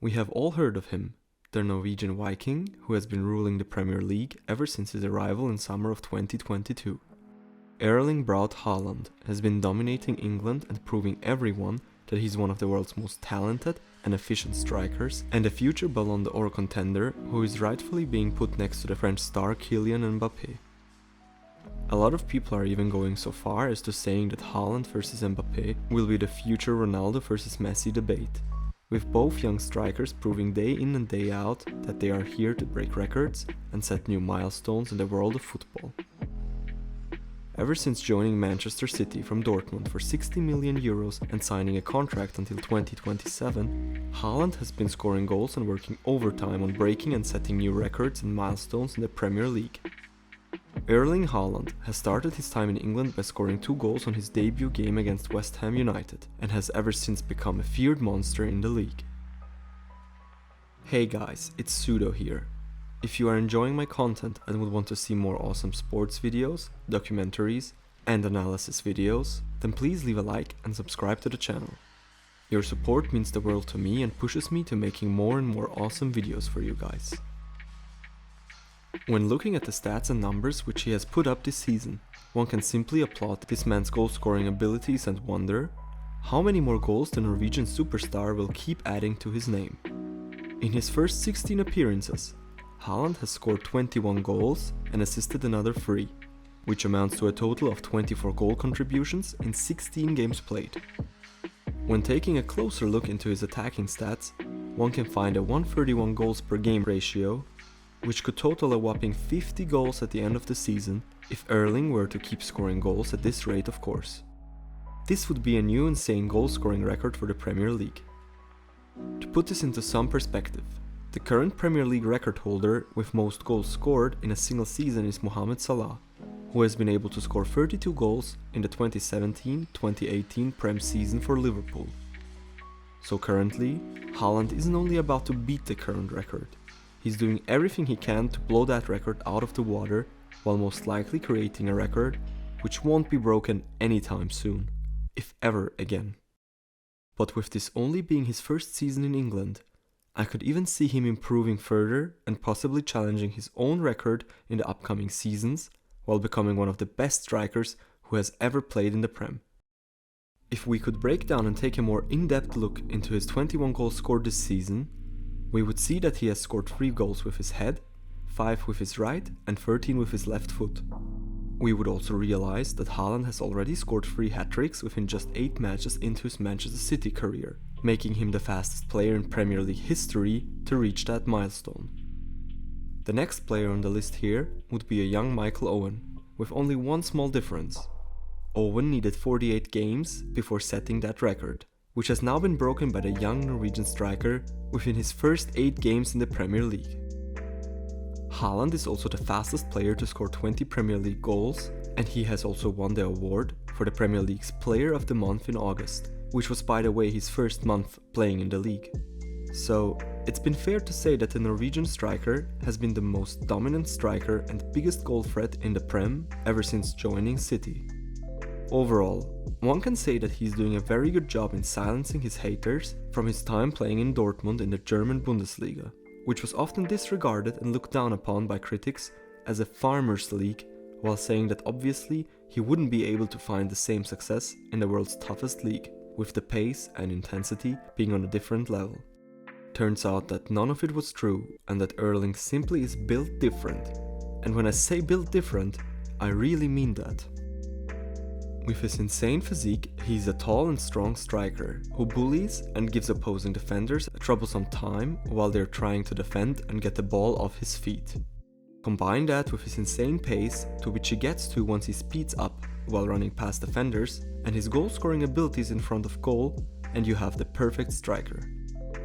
We have all heard of him, the Norwegian Viking, who has been ruling the Premier League ever since his arrival in summer of 2022. Erling Braut Haaland has been dominating England and proving everyone that he's one of the world's most talented and efficient strikers, and a future Ballon d'Or contender who is rightfully being put next to the French star Kylian Mbappé. A lot of people are even going so far as to saying that Haaland versus Mbappé will be the future Ronaldo versus Messi debate, with both young strikers proving day in and day out that they are here to break records and set new milestones in the world of football. Ever since joining Manchester City from Dortmund for 60 million euros and signing a contract until 2027, Haaland has been scoring goals and working overtime on breaking and setting new records and milestones in the Premier League. Erling Haaland has started his time in England by scoring 2 goals on his debut game against West Ham United and has ever since become a feared monster in the league. Hey guys, it's Pseudo here. If you are enjoying my content and would want to see more awesome sports videos, documentaries, and analysis videos, then please leave a like and subscribe to the channel. Your support means the world to me and pushes me to making more and more awesome videos for you guys. When looking at the stats and numbers which he has put up this season, one can simply applaud this man's goal-scoring abilities and wonder how many more goals the Norwegian superstar will keep adding to his name. In his first 16 appearances, Haaland has scored 21 goals and assisted another 3, which amounts to a total of 24 goal contributions in 16 games played. When taking a closer look into his attacking stats, one can find a 131 goals per game ratio, which could total a whopping 50 goals at the end of the season if Erling were to keep scoring goals at this rate, of course. This would be a new insane goal-scoring record for the Premier League. To put this into some perspective, the current Premier League record holder with most goals scored in a single season is Mohamed Salah, who has been able to score 32 goals in the 2017-2018 Prem season for Liverpool. So currently, Haaland isn't only about to beat the current record, he's doing everything he can to blow that record out of the water, while most likely creating a record which won't be broken anytime soon, if ever again. But with this only being his first season in England, I could even see him improving further and possibly challenging his own record in the upcoming seasons, while becoming one of the best strikers who has ever played in the Prem. If we could break down and take a more in-depth look into his 21 goals scored this season, we would see that he has scored 3 goals with his head, 5 with his right and 13 with his left foot. We would also realize that Haaland has already scored 3 hat-tricks within just 8 matches into his Manchester City career, making him the fastest player in Premier League history to reach that milestone. The next player on the list here would be a young Michael Owen, with only one small difference. Owen needed 48 games before setting that record, which has now been broken by the young Norwegian striker within his first 8 games in the Premier League. Haaland is also the fastest player to score 20 Premier League goals, and he has also won the award for the Premier League's Player of the Month in August, which was by the way his first month playing in the league. So, it's been fair to say that the Norwegian striker has been the most dominant striker and biggest goal threat in the Prem ever since joining City. Overall, one can say that he's doing a very good job in silencing his haters from his time playing in Dortmund in the German Bundesliga, which was often disregarded and looked down upon by critics as a farmers' league, while saying that obviously he wouldn't be able to find the same success in the world's toughest league, with the pace and intensity being on a different level. Turns out that none of it was true and that Erling simply is built different. And when I say built different, I really mean that. With his insane physique, he's a tall and strong striker who bullies and gives opposing defenders a troublesome time while they're trying to defend and get the ball off his feet. Combine that with his insane pace, to which he gets to once he speeds up while running past defenders, and his goal-scoring abilities in front of goal, and you have the perfect striker.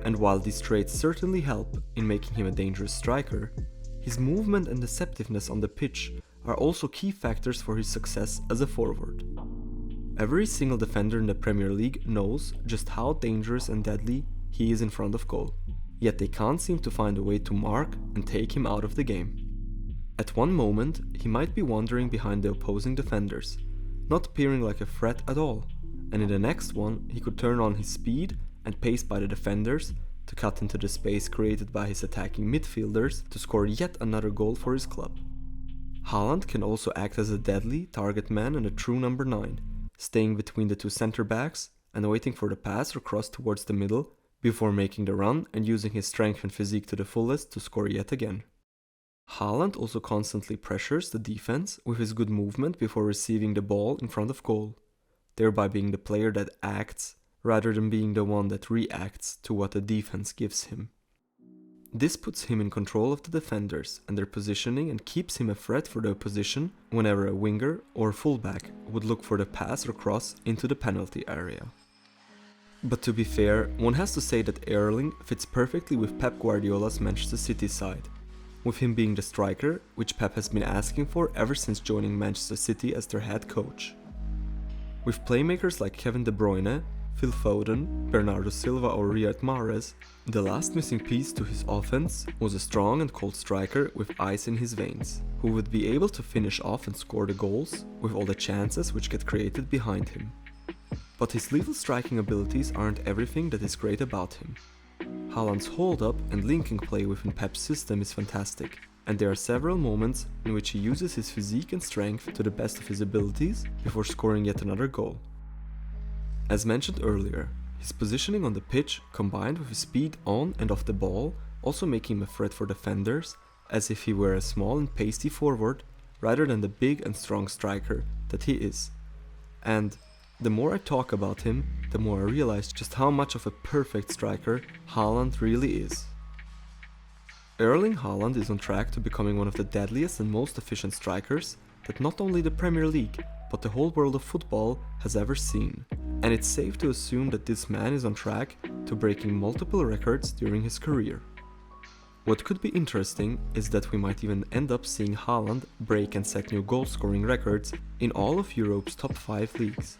And while these traits certainly help in making him a dangerous striker, his movement and deceptiveness on the pitch are also key factors for his success as a forward. Every single defender in the Premier League knows just how dangerous and deadly he is in front of goal, yet they can't seem to find a way to mark and take him out of the game. At one moment, he might be wandering behind the opposing defenders, not appearing like a threat at all, and in the next one he could turn on his speed and pace by the defenders to cut into the space created by his attacking midfielders to score yet another goal for his club. Haaland can also act as a deadly target man and a true number 9, staying between the two center backs and waiting for the pass or cross towards the middle before making the run and using his strength and physique to the fullest to score yet again. Haaland also constantly pressures the defense with his good movement before receiving the ball in front of goal, thereby being the player that acts rather than being the one that reacts to what the defense gives him. This puts him in control of the defenders and their positioning and keeps him a threat for the opposition whenever a winger or fullback would look for the pass or cross into the penalty area. But to be fair, one has to say that Erling fits perfectly with Pep Guardiola's Manchester City side, with him being the striker which Pep has been asking for ever since joining Manchester City as their head coach. With playmakers like Kevin De Bruyne, Phil Foden, Bernardo Silva or Riyad Mahrez, the last missing piece to his offense was a strong and cold striker with ice in his veins, who would be able to finish off and score the goals with all the chances which get created behind him. But his lethal striking abilities aren't everything that is great about him. Haaland's hold-up and linking play within Pep's system is fantastic, and there are several moments in which he uses his physique and strength to the best of his abilities before scoring yet another goal. As mentioned earlier, his positioning on the pitch combined with his speed on and off the ball also make him a threat for defenders, as if he were a small and pasty forward rather than the big and strong striker that he is. And the more I talk about him, the more I realize just how much of a perfect striker Haaland really is. Erling Haaland is on track to becoming one of the deadliest and most efficient strikers that not only the Premier League, but the whole world of football has ever seen. And it's safe to assume that this man is on track to breaking multiple records during his career. What could be interesting is that we might even end up seeing Haaland break and set new goal-scoring records in all of Europe's top 5 leagues.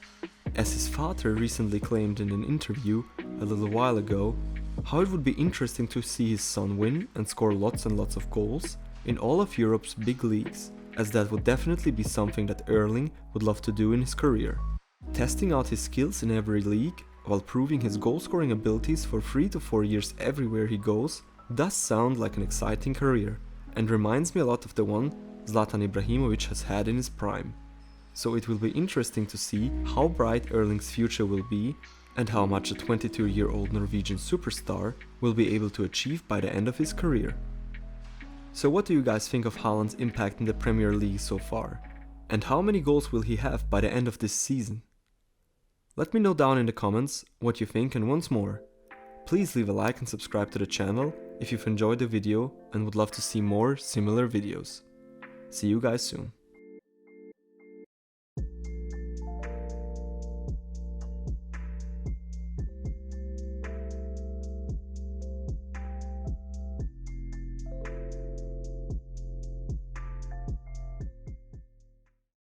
As his father recently claimed in an interview a little while ago, how it would be interesting to see his son win and score lots and lots of goals in all of Europe's big leagues, as that would definitely be something that Erling would love to do in his career. Testing out his skills in every league while proving his goal-scoring abilities for 3 to 4 years everywhere he goes does sound like an exciting career, and reminds me a lot of the one Zlatan Ibrahimovic has had in his prime. So it will be interesting to see how bright Erling's future will be and how much a 22-year-old Norwegian superstar will be able to achieve by the end of his career. So what do you guys think of Haaland's impact in the Premier League so far? And how many goals will he have by the end of this season? Let me know down in the comments what you think, and once more, please leave a like and subscribe to the channel if you've enjoyed the video and would love to see more similar videos. See you guys soon.